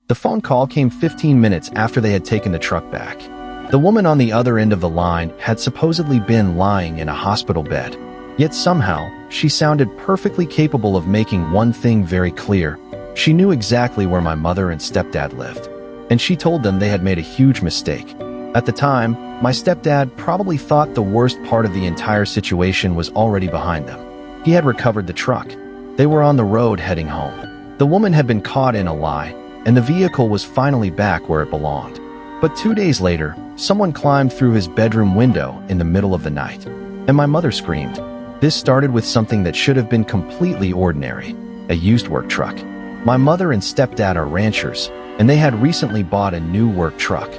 The phone call came 15 minutes after they had taken the truck back. The woman on the other end of the line had supposedly been lying in a hospital bed. Yet somehow, she sounded perfectly capable of making one thing very clear. She knew exactly where my mother and stepdad lived, and she told them they had made a huge mistake. At the time, my stepdad probably thought the worst part of the entire situation was already behind them. He had recovered the truck. They were on the road heading home. The woman had been caught in a lie, and the vehicle was finally back where it belonged. But 2 days later, someone climbed through his bedroom window in the middle of the night, and my mother screamed. This started with something that should have been completely ordinary, a used work truck. My mother and stepdad are ranchers, and they had recently bought a new work truck.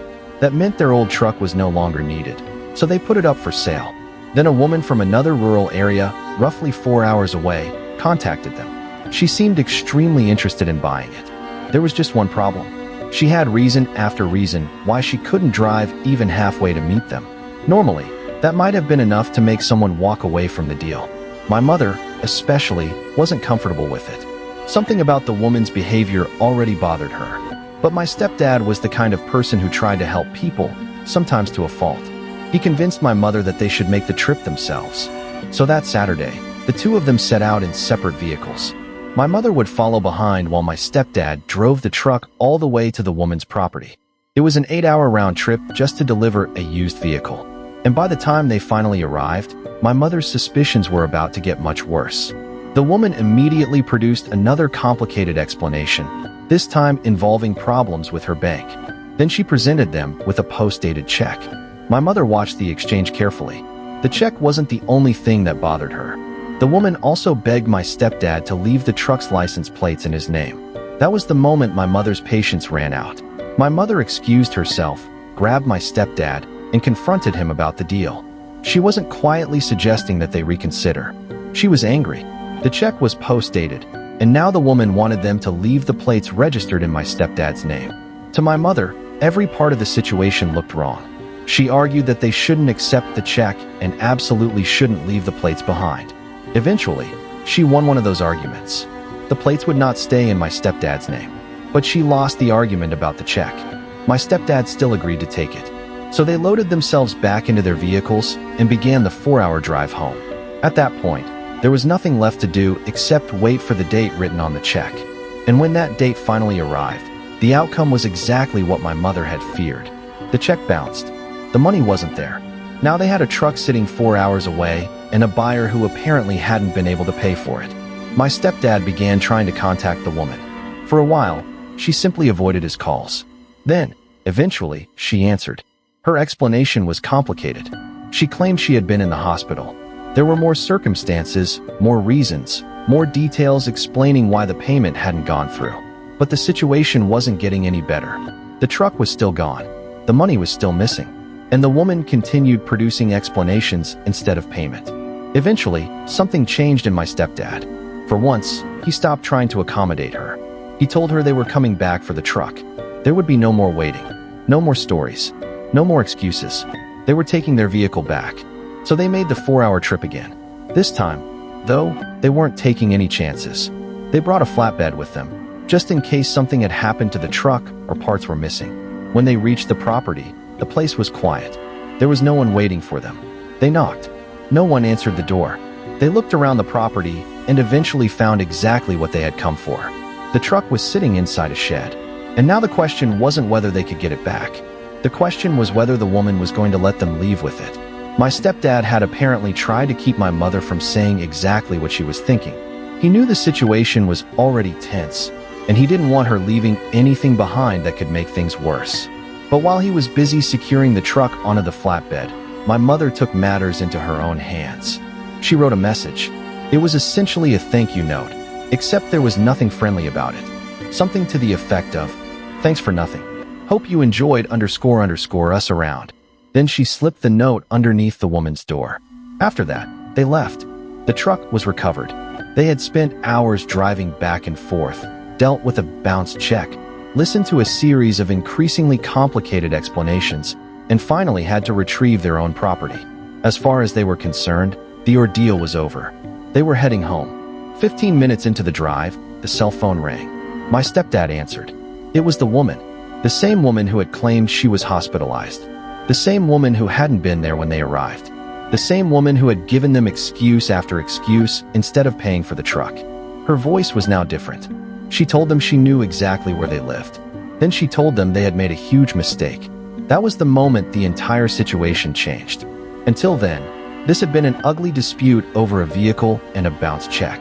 That meant their old truck was no longer needed, so they put it up for sale. Then a woman from another rural area, roughly 4 hours away, contacted them. She seemed extremely interested in buying it. There was just one problem. She had reason after reason why she couldn't drive even halfway to meet them. Normally, that might have been enough to make someone walk away from the deal. My mother, especially, wasn't comfortable with it. Something about the woman's behavior already bothered her. But my stepdad was the kind of person who tried to help people, sometimes to a fault. He convinced my mother that they should make the trip themselves. So that Saturday, the two of them set out in separate vehicles. My mother would follow behind while my stepdad drove the truck all the way to the woman's property. It was an 8-hour round trip just to deliver a used vehicle. And by the time they finally arrived, my mother's suspicions were about to get much worse. The woman immediately produced another complicated explanation, this time involving problems with her bank. Then she presented them with a post-dated check. My mother watched the exchange carefully. The check wasn't the only thing that bothered her. The woman also begged my stepdad to leave the truck's license plates in his name. That was the moment my mother's patience ran out. My mother excused herself, grabbed my stepdad, and confronted him about the deal. She wasn't quietly suggesting that they reconsider. She was angry. The check was post-dated, and now the woman wanted them to leave the plates registered in my stepdad's name. To my mother, every part of the situation looked wrong. She argued that they shouldn't accept the check and absolutely shouldn't leave the plates behind. Eventually, she won one of those arguments. The plates would not stay in my stepdad's name, but she lost the argument about the check. My stepdad still agreed to take it. So they loaded themselves back into their vehicles and began the 4-hour drive home. At that point, there was nothing left to do except wait for the date written on the check. And when that date finally arrived, the outcome was exactly what my mother had feared. The check bounced. The money wasn't there. Now they had a truck sitting 4 hours away and a buyer who apparently hadn't been able to pay for it. My stepdad began trying to contact the woman. For a while, she simply avoided his calls. Then, eventually, she answered. Her explanation was complicated. She claimed she had been in the hospital. There were more circumstances, more reasons, more details explaining why the payment hadn't gone through. But the situation wasn't getting any better. The truck was still gone. The money was still missing. And the woman continued producing explanations instead of payment. Eventually, something changed in my stepdad. For once, he stopped trying to accommodate her. He told her they were coming back for the truck. There would be no more waiting, no more stories, no more excuses. They were taking their vehicle back. So they made the 4-hour trip again. This time, though, they weren't taking any chances. They brought a flatbed with them, just in case something had happened to the truck or parts were missing. When they reached the property, the place was quiet. There was no one waiting for them. They knocked. No one answered the door. They looked around the property and eventually found exactly what they had come for. The truck was sitting inside a shed. And now the question wasn't whether they could get it back. The question was whether the woman was going to let them leave with it. My stepdad had apparently tried to keep my mother from saying exactly what she was thinking. He knew the situation was already tense, and he didn't want her leaving anything behind that could make things worse. But while he was busy securing the truck onto the flatbed, my mother took matters into her own hands. She wrote a message. It was essentially a thank you note, except there was nothing friendly about it. Something to the effect of, "Thanks for nothing. Hope you enjoyed _ us around." Then she slipped the note underneath the woman's door. After that, they left. The truck was recovered. They had spent hours driving back and forth, dealt with a bounced check, listened to a series of increasingly complicated explanations, and finally had to retrieve their own property. As far as they were concerned, the ordeal was over. They were heading home. 15 minutes into the drive, the cell phone rang. My stepdad answered. It was the woman. The same woman who had claimed she was hospitalized. The same woman who hadn't been there when they arrived. The same woman who had given them excuse after excuse instead of paying for the truck. Her voice was now different. She told them she knew exactly where they lived. Then she told them they had made a huge mistake. That was the moment the entire situation changed. Until then, this had been an ugly dispute over a vehicle and a bounced check.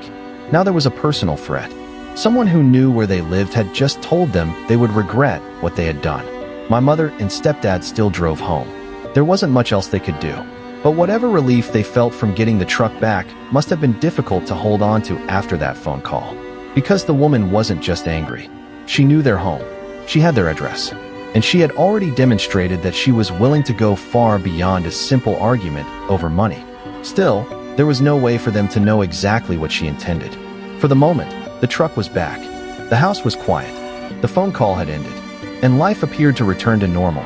Now there was a personal threat. Someone who knew where they lived had just told them they would regret what they had done. My mother and stepdad still drove home. There wasn't much else they could do. But whatever relief they felt from getting the truck back must have been difficult to hold on to after that phone call. Because the woman wasn't just angry. She knew their home. She had their address. And she had already demonstrated that she was willing to go far beyond a simple argument over money. Still, there was no way for them to know exactly what she intended. For the moment, the truck was back. The house was quiet. The phone call had ended. And life appeared to return to normal.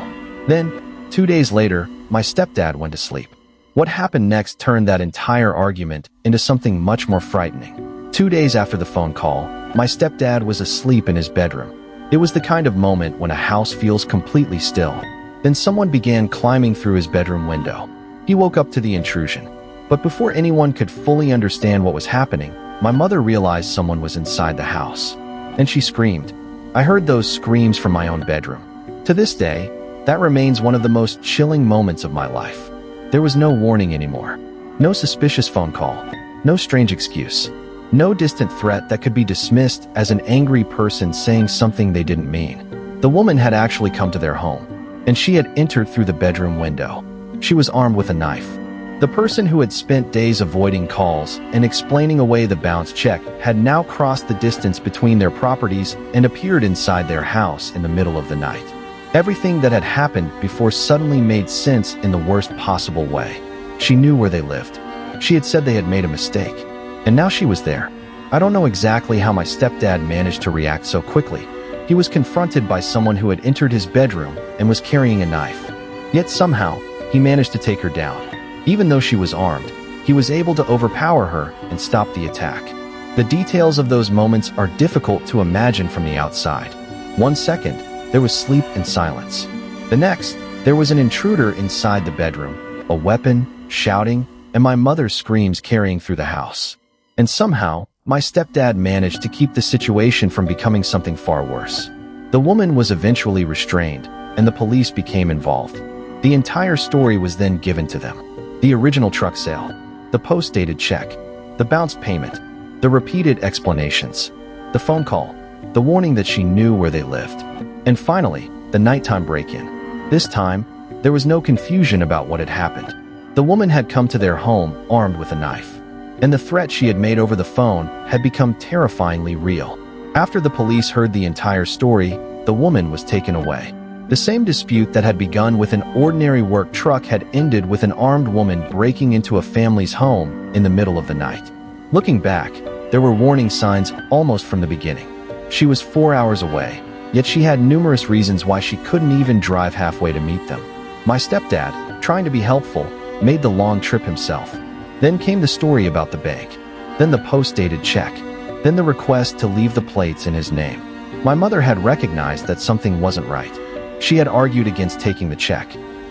Then, 2 days later, my stepdad went to sleep. What happened next turned that entire argument into something much more frightening. 2 days after the phone call, my stepdad was asleep in his bedroom. It was the kind of moment when a house feels completely still. Then someone began climbing through his bedroom window. He woke up to the intrusion. But before anyone could fully understand what was happening, my mother realized someone was inside the house. And she screamed. I heard those screams from my own bedroom. To this day, that remains one of the most chilling moments of my life. There was no warning anymore. No suspicious phone call. No strange excuse. No distant threat that could be dismissed as an angry person saying something they didn't mean. The woman had actually come to their home, and she had entered through the bedroom window. She was armed with a knife. The person who had spent days avoiding calls and explaining away the bounced check had now crossed the distance between their properties and appeared inside their house in the middle of the night. Everything that had happened before suddenly made sense in the worst possible way. She knew where they lived. She had said they had made a mistake. And now she was there. I don't know exactly how my stepdad managed to react so quickly. He was confronted by someone who had entered his bedroom and was carrying a knife. Yet somehow, he managed to take her down. Even though she was armed, he was able to overpower her and stop the attack. The details of those moments are difficult to imagine from the outside. 1 second, there was sleep and silence. The next, there was an intruder inside the bedroom, a weapon, shouting, and my mother's screams carrying through the house. And somehow, my stepdad managed to keep the situation from becoming something far worse. The woman was eventually restrained, and the police became involved. The entire story was then given to them. The original truck sale, the post-dated check, the bounced payment, the repeated explanations, the phone call, the warning that she knew where they lived, and finally, the nighttime break-in. This time, there was no confusion about what had happened. The woman had come to their home armed with a knife. And the threat she had made over the phone had become terrifyingly real. After the police heard the entire story, the woman was taken away. The same dispute that had begun with an ordinary work truck had ended with an armed woman breaking into a family's home in the middle of the night. Looking back, there were warning signs almost from the beginning. She was 4 hours away, yet she had numerous reasons why she couldn't even drive halfway to meet them. My stepdad, trying to be helpful, made the long trip himself. Then came the story about the bank. Then the post-dated check. Then the request to leave the plates in his name. My mother had recognized that something wasn't right. She had argued against taking the check.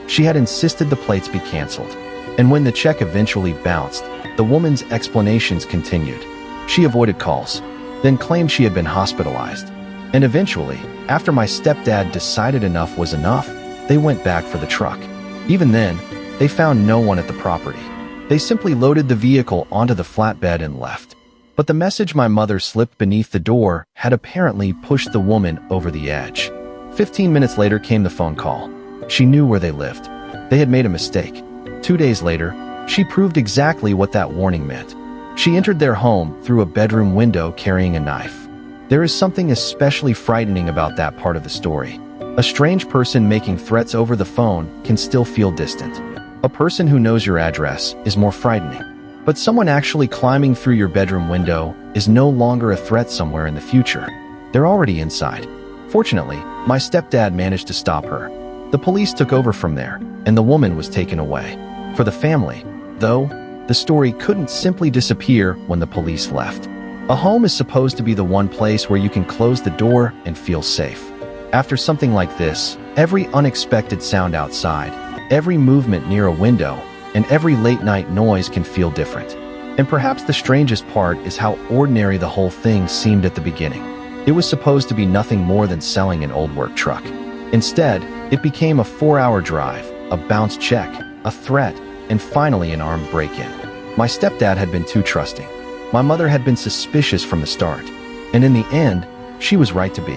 She had insisted the plates be canceled. And when the check eventually bounced, the woman's explanations continued. She avoided calls, then claimed she had been hospitalized. And eventually, after my stepdad decided enough was enough, they went back for the truck. Even then, they found no one at the property. They simply loaded the vehicle onto the flatbed and left. But the message my mother slipped beneath the door had apparently pushed the woman over the edge. 15 minutes later came the phone call. She knew where they lived. They had made a mistake. 2 days later, she proved exactly what that warning meant. She entered their home through a bedroom window carrying a knife. There is something especially frightening about that part of the story. A strange person making threats over the phone can still feel distant. A person who knows your address is more frightening. But someone actually climbing through your bedroom window is no longer a threat somewhere in the future. They're already inside. Fortunately, my stepdad managed to stop her. The police took over from there, and the woman was taken away. For the family, though, the story couldn't simply disappear when the police left. A home is supposed to be the one place where you can close the door and feel safe. After something like this, every unexpected sound outside, every movement near a window, and every late-night noise can feel different. And perhaps the strangest part is how ordinary the whole thing seemed at the beginning. It was supposed to be nothing more than selling an old work truck. Instead, it became a 4-hour drive, a bounce check, a threat, and finally an armed break-in. My stepdad had been too trusting. My mother had been suspicious from the start. And in the end, she was right to be.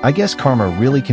I guess karma really can